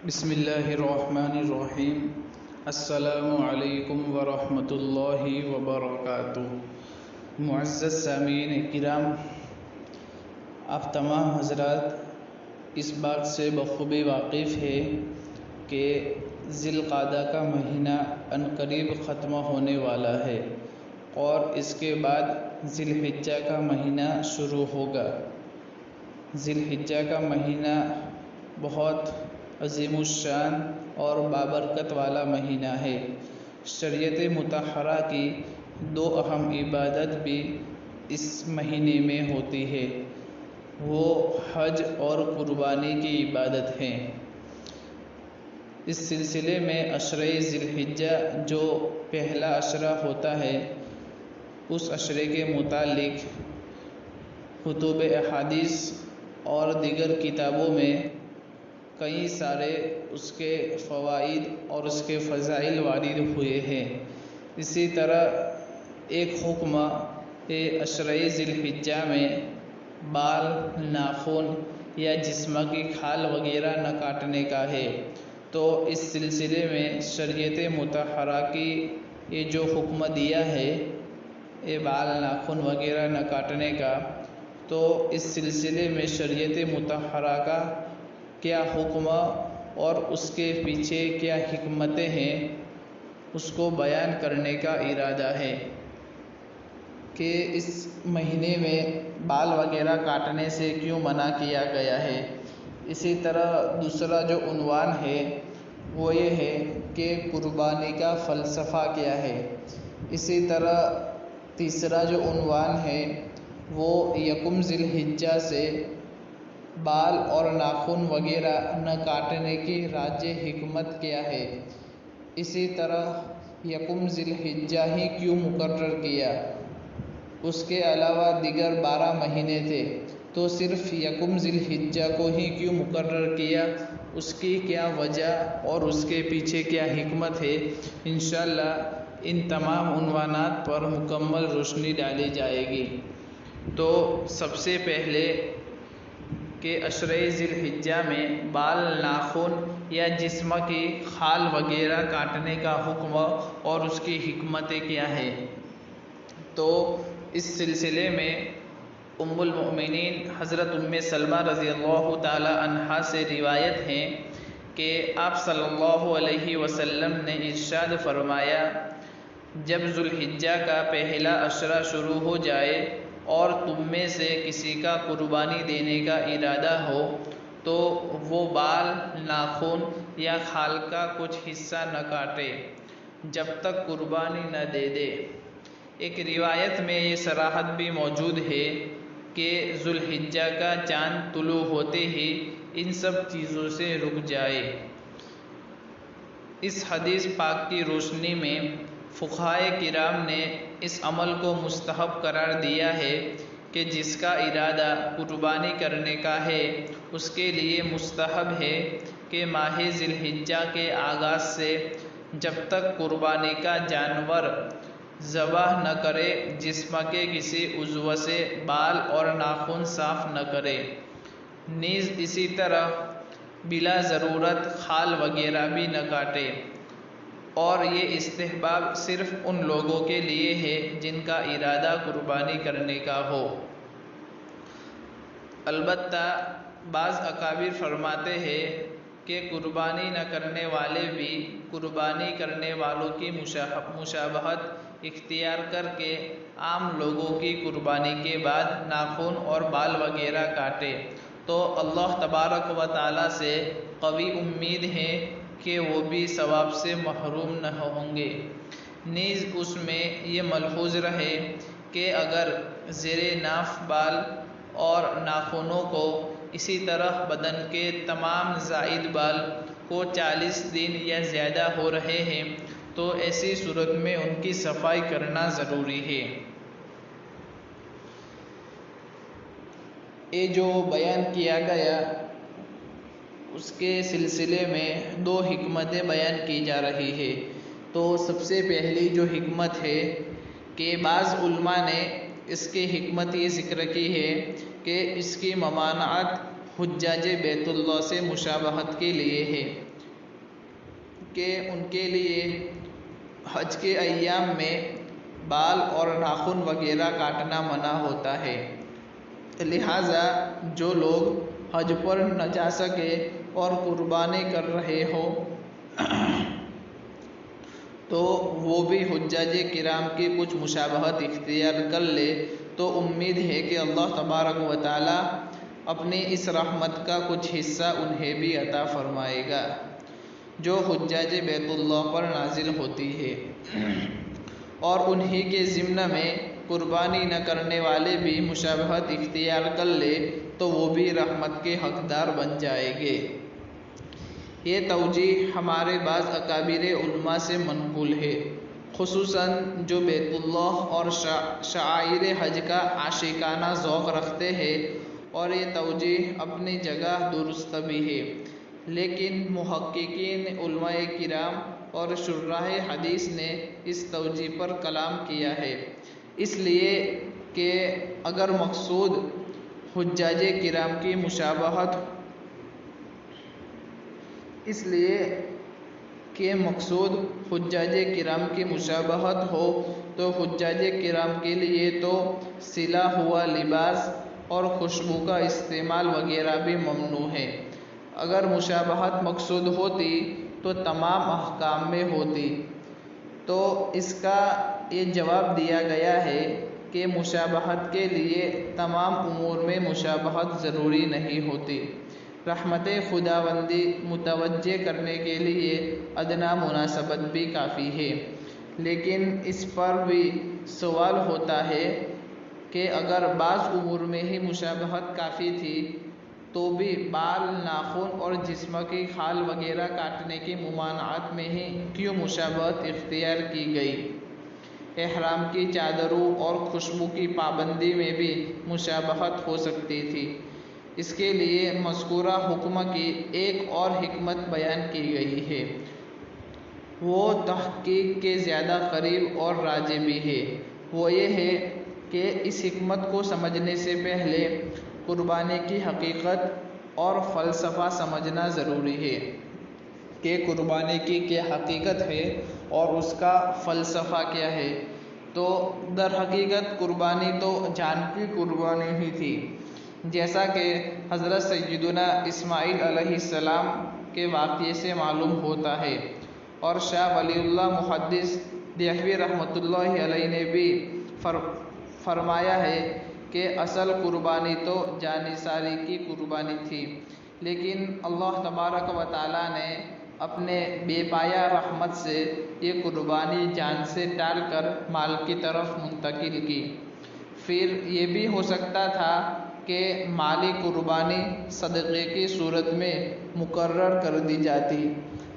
بسم اللہ الرحمن الرحیم۔ السلام علیکم ورحمۃ اللہ وبرکاتہ۔ معزز سامعین کرام، آپ تمام حضرات اس بات سے بخوبی واقف ہے کہ ذی القعدہ کا مہینہ عنقریب ختم ہونے والا ہے اور اس کے بعد ذی الحجہ کا مہینہ شروع ہوگا۔ ذی الحجہ کا مہینہ بہت عظیم الشان اور بابرکت والا مہینہ ہے۔ شریعت مطہرہ کی دو اہم عبادت بھی اس مہینے میں ہوتی ہے، وہ حج اور قربانی کی عبادت ہیں۔ اس سلسلے میں عشرہ ذی الحجہ جو پہلا عشرہ ہوتا ہے، اس عشرے کے متعلق کتب احادیث اور دیگر کتابوں میں کئی سارے اس کے فوائد اور اس کے فضائل وارد ہوئے ہیں۔ اسی طرح ایک حکم عشرہ ذی الحجہ میں بال، ناخن یا جسم کی کھال وغیرہ نہ کاٹنے کا ہے۔ تو اس سلسلے میں شریعت مطہرہ کی یہ جو حکم دیا ہے یہ بال، ناخن وغیرہ نہ کاٹنے کا، تو اس سلسلے میں شریعت مطہرہ کا کیا حکم اور اس کے پیچھے کیا حکمتیں ہیں، اس کو بیان کرنے کا ارادہ ہے کہ اس مہینے میں بال وغیرہ کاٹنے سے کیوں منع کیا گیا ہے۔ اسی طرح دوسرا جو عنوان ہے وہ یہ ہے کہ قربانی کا فلسفہ کیا ہے۔ اسی طرح تیسرا جو عنوان ہے وہ یکم ذی الحجہ سے بال اور ناخن وغیرہ نہ کاٹنے کی راجح حکمت کیا ہے۔ اسی طرح یکم ذی الحجہ ہی کیوں مقرر کیا، اس کے علاوہ دیگر 12 مہینے تھے تو صرف یکم ذی الحجہ کو ہی کیوں مقرر کیا، اس کی کیا وجہ اور اس کے پیچھے کیا حکمت ہے۔ انشاءاللہ ان تمام عنوانات پر مکمل روشنی ڈالی جائے گی۔ تو سب سے پہلے کہ عشرہ ذی الحجہ میں بال، ناخن یا جسم کی کھال وغیرہ کاٹنے کا حکم اور اس کی حکمتیں کیا ہے۔ تو اس سلسلے میں ام المؤمنین حضرت ام سلمہ رضی اللہ تعالی عنہا سے روایت ہے کہ آپ صلی اللہ علیہ وسلم نے ارشاد فرمایا، جب ذو الحجہ کا پہلا عشرہ شروع ہو جائے اور تم میں سے کسی کا قربانی دینے کا ارادہ ہو تو وہ بال، ناخن یا کھال کا کچھ حصہ نہ کاٹے جب تک قربانی نہ دے دے۔ ایک روایت میں یہ صراحت بھی موجود ہے کہ ذو الحجہ کا چاند طلوع ہوتے ہی ان سب چیزوں سے رک جائے۔ اس حدیث پاک کی روشنی میں فقہائے کرام نے اس عمل کو مستحب قرار دیا ہے کہ جس کا ارادہ قربانی کرنے کا ہے اس کے لیے مستحب ہے کہ ماہ ذی الحجہ کے آغاز سے جب تک قربانی کا جانور ذبح نہ کرے جسم کے کسی عضو سے بال اور ناخن صاف نہ کرے، نیز اسی طرح بلا ضرورت کھال وغیرہ بھی نہ کاٹے، اور یہ استحباب صرف ان لوگوں کے لیے ہے جن کا ارادہ قربانی کرنے کا ہو۔ البتہ بعض اکابر فرماتے ہیں کہ قربانی نہ کرنے والے بھی قربانی کرنے والوں کی مشابہت اختیار کر کے عام لوگوں کی قربانی کے بعد ناخن اور بال وغیرہ کاٹے تو اللہ تبارک و تعالی سے قوی امید ہے کہ وہ بھی ثواب سے محروم نہ ہوں گے۔ نیز اس میں یہ ملحوظ رہے کہ اگر زیر ناف بال اور ناخنوں کو اسی طرح بدن کے تمام زائد بال کو 40 دن یا زیادہ ہو رہے ہیں تو ایسی صورت میں ان کی صفائی کرنا ضروری ہے۔ یہ جو بیان کیا گیا اس کے سلسلے میں 2 حکمتیں بیان کی جا رہی ہے۔ تو سب سے پہلی جو حکمت ہے کہ بعض علماء نے اس کی حکمت یہ ذکر کی ہے کہ اس کی ممانعت حجاج بیت اللہ سے مشابہت کے لیے ہے۔ کہ ان کے لیے حج کے ایام میں بال اور ناخن وغیرہ کاٹنا منع ہوتا ہے، لہٰذا جو لوگ حج پر نہ جا سکے اور قربانی کر رہے ہو تو وہ بھی حجاج کرام کی کچھ مشابہت اختیار کر لے تو امید ہے کہ اللہ تبارک و تعالی اپنی اس رحمت کا کچھ حصہ انہیں بھی عطا فرمائے گا جو حجاج بیت اللہ پر نازل ہوتی ہے، اور انہی کے ضمن میں قربانی نہ کرنے والے بھی مشابہت اختیار کر لے تو وہ بھی رحمت کے حقدار بن جائیں گے۔ یہ توجیہ ہمارے بعض اکابر علماء سے منقول ہے، خصوصاً جو بیت اللہ اور شعائر حج کا عاشقانہ ذوق رکھتے ہیں، اور یہ توجیہ اپنی جگہ درست بھی ہے، لیکن محققین علماء کرام اور شراح حدیث نے اس توجیہ پر کلام کیا ہے، اس لیے کہ اگر مقصود حجاج کرام کی مشابہت ہو تو حجاج کرام کے لیے تو سلا ہوا لباس اور خوشبو کا استعمال وغیرہ بھی ممنوع ہے۔ اگر مشابہت مقصود ہوتی تو تمام احکام میں ہوتی، تو اس کا یہ جواب دیا گیا ہے کہ مشابہت کے لیے تمام امور میں مشابہت ضروری نہیں ہوتی، رحمت خداوندی متوجہ کرنے کے لیے ادنیٰ مناسبت بھی کافی ہے۔ لیکن اس پر بھی سوال ہوتا ہے کہ اگر بعض امور میں ہی مشابہت کافی تھی تو بھی بال، ناخن اور جسم کی کھال وغیرہ کاٹنے کی ممانعت میں ہی کیوں مشابہت اختیار کی گئی؟ احرام کی چادروں اور خوشبو کی پابندی میں بھی مشابہت ہو سکتی تھی۔ اس کے لیے مذکورہ حکم کی ایک اور حکمت بیان کی گئی ہے، وہ تحقیق کے زیادہ قریب اور راجح بھی ہے۔ وہ یہ ہے کہ اس حکمت کو سمجھنے سے پہلے قربانی کی حقیقت اور فلسفہ سمجھنا ضروری ہے کہ قربانی کی کیا حقیقت ہے اور اس کا فلسفہ کیا ہے۔ تو در حقیقت قربانی تو جان کی قربانی ہی تھی، جیسا کہ حضرت سیدنا اسماعیل علیہ السلام کے واقعے سے معلوم ہوتا ہے، اور شاہ ولی اللہ محدث دہلوی رحمۃ اللہ علیہ نے بھی فرمایا ہے کہ اصل قربانی تو جان نثاری کی قربانی تھی، لیکن اللہ تبارک و تعالیٰ نے اپنے بے پایہ رحمت سے یہ قربانی جان سے ٹال کر مال کی طرف منتقل کی۔ پھر یہ بھی ہو سکتا تھا کہ مالی قربانی صدقے کی صورت میں مقرر کر دی جاتی،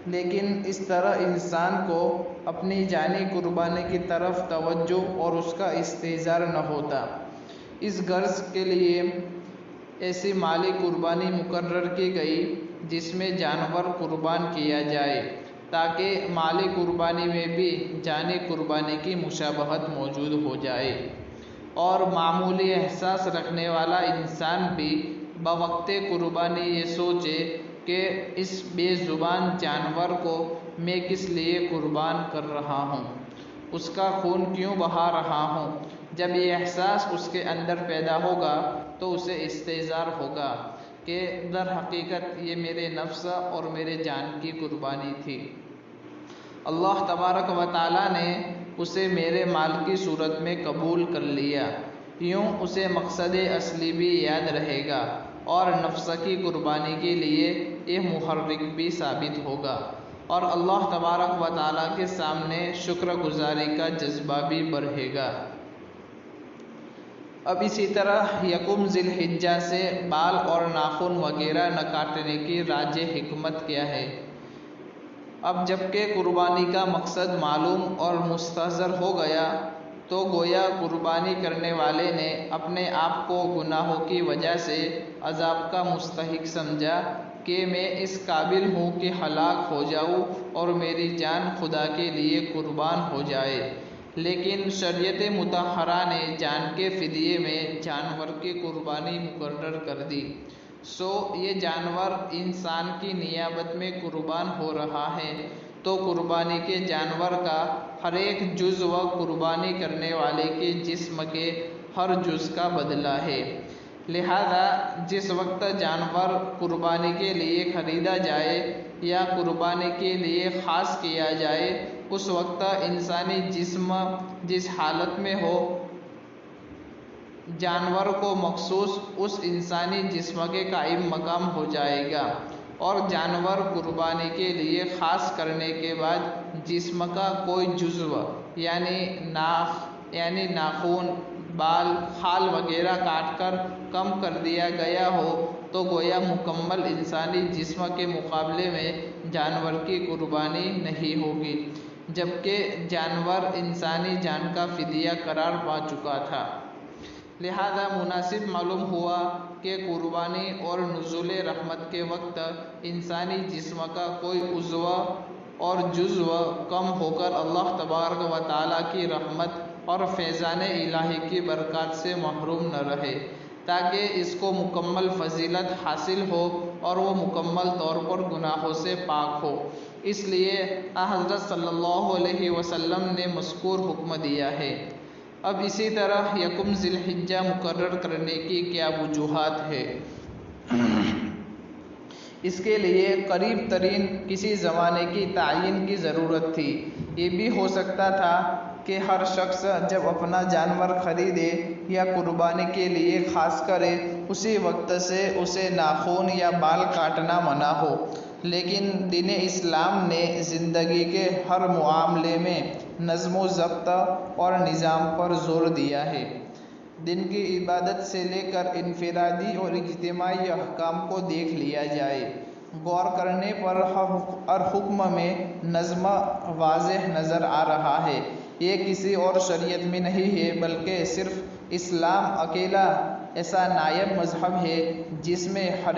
لیکن اس طرح انسان کو اپنی جانی قربانی کی طرف توجہ اور اس کا استحضار نہ ہوتا۔ اس غرض کے لیے ایسی مالی قربانی مقرر کی گئی جس میں جانور قربان کیا جائے، تاکہ مالی قربانی میں بھی جانی قربانی کی مشابہت موجود ہو جائے، اور معمولی احساس رکھنے والا انسان بھی بوقت قربانی یہ سوچے کہ اس بے زبان جانور کو میں کس لیے قربان کر رہا ہوں، اس کا خون کیوں بہا رہا ہوں۔ جب یہ احساس اس کے اندر پیدا ہوگا تو اسے استحضار ہوگا کہ در حقیقت یہ میرے نفس اور میرے جان کی قربانی تھی، اللہ تبارک و تعالیٰ نے اسے میرے مال کی صورت میں قبول کر لیا، یوں اسے مقصد اصلی بھی یاد رہے گا اور نفس کی قربانی کے لیے یہ محرک بھی ثابت ہوگا، اور اللہ تبارک و تعالیٰ کے سامنے شکر گزاری کا جذبہ بھی بڑھے گا۔ اب اسی طرح یکم ذی الحجہ سے بال اور ناخن وغیرہ نہ کاٹنے کی راجح حکمت کیا ہے؟ اب جب کہ قربانی کا مقصد معلوم اور مستحضر ہو گیا تو گویا قربانی کرنے والے نے اپنے آپ کو گناہوں کی وجہ سے عذاب کا مستحق سمجھا کہ میں اس قابل ہوں کہ ہلاک ہو جاؤں اور میری جان خدا کے لیے قربان ہو جائے، لیکن شریعت مطہرہ نے جان کے فدیے میں جانور کی قربانی مقرر کر دی، سو یہ جانور انسان کی نیابت میں قربان ہو رہا ہے، تو قربانی کے جانور کا ہر ایک جزو قربانی کرنے والے کے جسم کے ہر جز کا بدلہ ہے۔ لہذا جس وقت جانور قربانی کے لیے خریدا جائے یا قربانی کے لیے خاص کیا جائے، اس وقت انسانی جسم جس حالت میں ہو، جانور کو مخصوص اس انسانی جسم کے قائم مقام ہو جائے گا، اور جانور قربانی کے لیے خاص کرنے کے بعد جسم کا کوئی جزو یعنی ناخن، بال، کھال وغیرہ کاٹ کر کم کر دیا گیا ہو تو گویا مکمل انسانی جسم کے مقابلے میں جانور کی قربانی نہیں ہوگی، جبکہ جانور انسانی جان کا فدیہ قرار پا چکا تھا۔ لہذا مناسب معلوم ہوا کہ قربانی اور نزول رحمت کے وقت انسانی جسم کا کوئی عضو اور جزو کم ہو کر اللہ تبارک و تعالیٰ کی رحمت اور فیضان الہی کی برکات سے محروم نہ رہے، تاکہ اس کو مکمل فضیلت حاصل ہو اور وہ مکمل طور پر گناہوں سے پاک ہو۔ اس لیے حضرت صلی اللہ علیہ وسلم نے مذکور حکم دیا ہے۔ اب اسی طرح یکم ذی الحجہ مقرر کرنے کی کیا وجوہات ہے؟ اس کے لیے قریب ترین کسی زمانے کی تعین کی ضرورت تھی۔ یہ بھی ہو سکتا تھا کہ ہر شخص جب اپنا جانور خریدے یا قربانی کے لیے خاص کرے، اسی وقت سے اسے ناخن یا بال کاٹنا منع ہو، لیکن دین اسلام نے زندگی کے ہر معاملے میں نظم و ضبط اور نظام پر زور دیا ہے۔ دن کی عبادت سے لے کر انفرادی اور اجتماعی احکام کو دیکھ لیا جائے، غور کرنے پر ہر حکم میں نظم واضح نظر آ رہا ہے۔ یہ کسی اور شریعت میں نہیں ہے، بلکہ صرف اسلام اکیلا ایسا نائب مذہب ہے جس میں ہر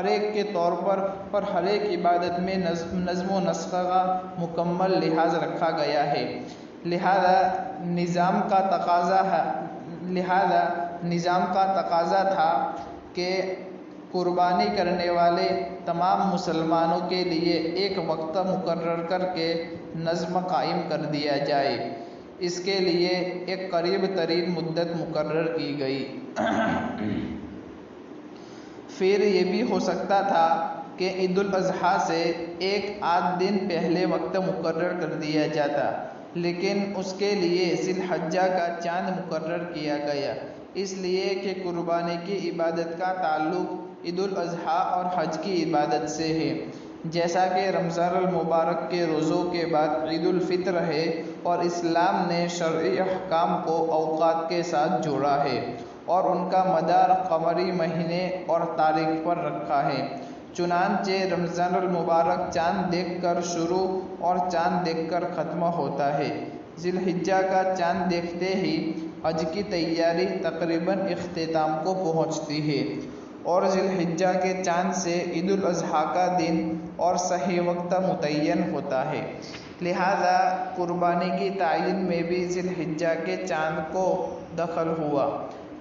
ایک کے طور پر اور ہر ایک عبادت میں نظم و نسق کا مکمل لحاظ رکھا گیا ہے۔ لہذا نظام کا تقاضا تھا کہ قربانی کرنے والے تمام مسلمانوں کے لیے ایک وقت مقرر کر کے نظم قائم کر دیا جائے۔ اس کے لیے ایک قریب ترین مدت مقرر کی گئی۔ پھر یہ بھی ہو سکتا تھا کہ عید الاضحیٰ سے ایک آدھ دن پہلے وقت مقرر کر دیا جاتا، لیکن اس کے لیے ذی الحجہ کا چاند مقرر کیا گیا، اس لیے کہ قربانی کی عبادت کا تعلق عید الاضحیٰ اور حج کی عبادت سے ہے، جیسا کہ رمضان المبارک کے روزوں کے بعد عید الفطر ہے، اور اسلام نے شرعی احکام کو اوقات کے ساتھ جوڑا ہے اور ان کا مدار قمری مہینے اور تاریخ پر رکھا ہے۔ چنانچہ رمضان المبارک چاند دیکھ کر شروع اور چاند دیکھ کر ختم ہوتا ہے۔ ذی الحجہ کا چاند دیکھتے ہی حج کی تیاری تقریباً اختتام کو پہنچتی ہے، اور ذی الحجہ کے چاند سے عید الاضحیٰ کا دن اور صحیح وقت متعین ہوتا ہے۔ لہذا قربانی کی تعین میں بھی ذی الحجہ کے چاند کو دخل ہوا۔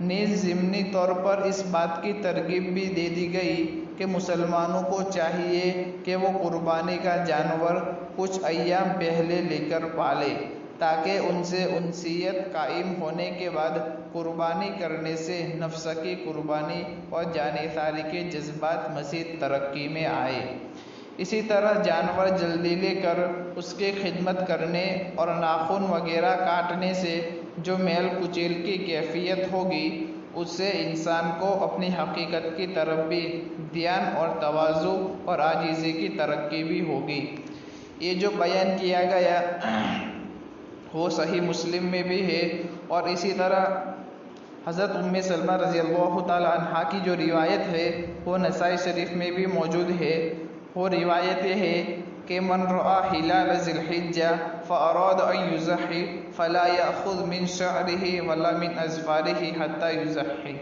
نیز ضمنی طور پر اس بات کی ترغیب بھی دے دی گئی کہ مسلمانوں کو چاہیے کہ وہ قربانی کا جانور کچھ ایام پہلے لے کر پالے، تاکہ ان سے انسیت قائم ہونے کے بعد قربانی کرنے سے نفس کی قربانی اور جانثاری کے جذبات مزید ترقی میں آئے۔ اسی طرح جانور جلدی لے کر اس کی خدمت کرنے اور ناخن وغیرہ کاٹنے سے جو میل کچیل کی کیفیت ہوگی، اس سے انسان کو اپنی حقیقت کی طرف بھی دھیان اور تواضع اور عاجزی کی ترقی بھی ہوگی۔ یہ جو بیان کیا گیا وہ صحیح مسلم میں بھی ہے، اور اسی طرح حضرت ام سلمہ رضی اللہ تعالی عنہا کی جو روایت ہے وہ نسائی شریف میں بھی موجود ہے۔ وہ روایت یہ ہے کہ من رأى ہلال ذی الحجہ فاراد ان یضحی فلا یأخذ من شعرہ ولا من اظفارہ حتی یضحی۔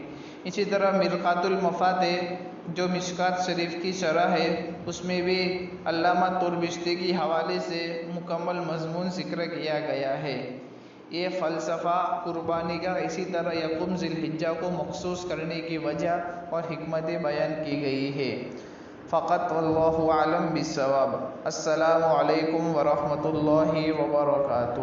اسی طرح مرقات المفاتح جو مشکات شریف کی شرح ہے، اس میں بھی علامہ طربشتی کی حوالے سے مکمل مضمون ذکر کیا گیا ہے۔ یہ فلسفہ قربانی کا اسی طرح یکم ذی الحجہ کو مخصوص کرنے کی وجہ اور حکمت بیان کی گئی ہے۔ فقط واللہ اعلم بالصواب۔ السلام علیکم ورحمۃ اللہ وبرکاتہ۔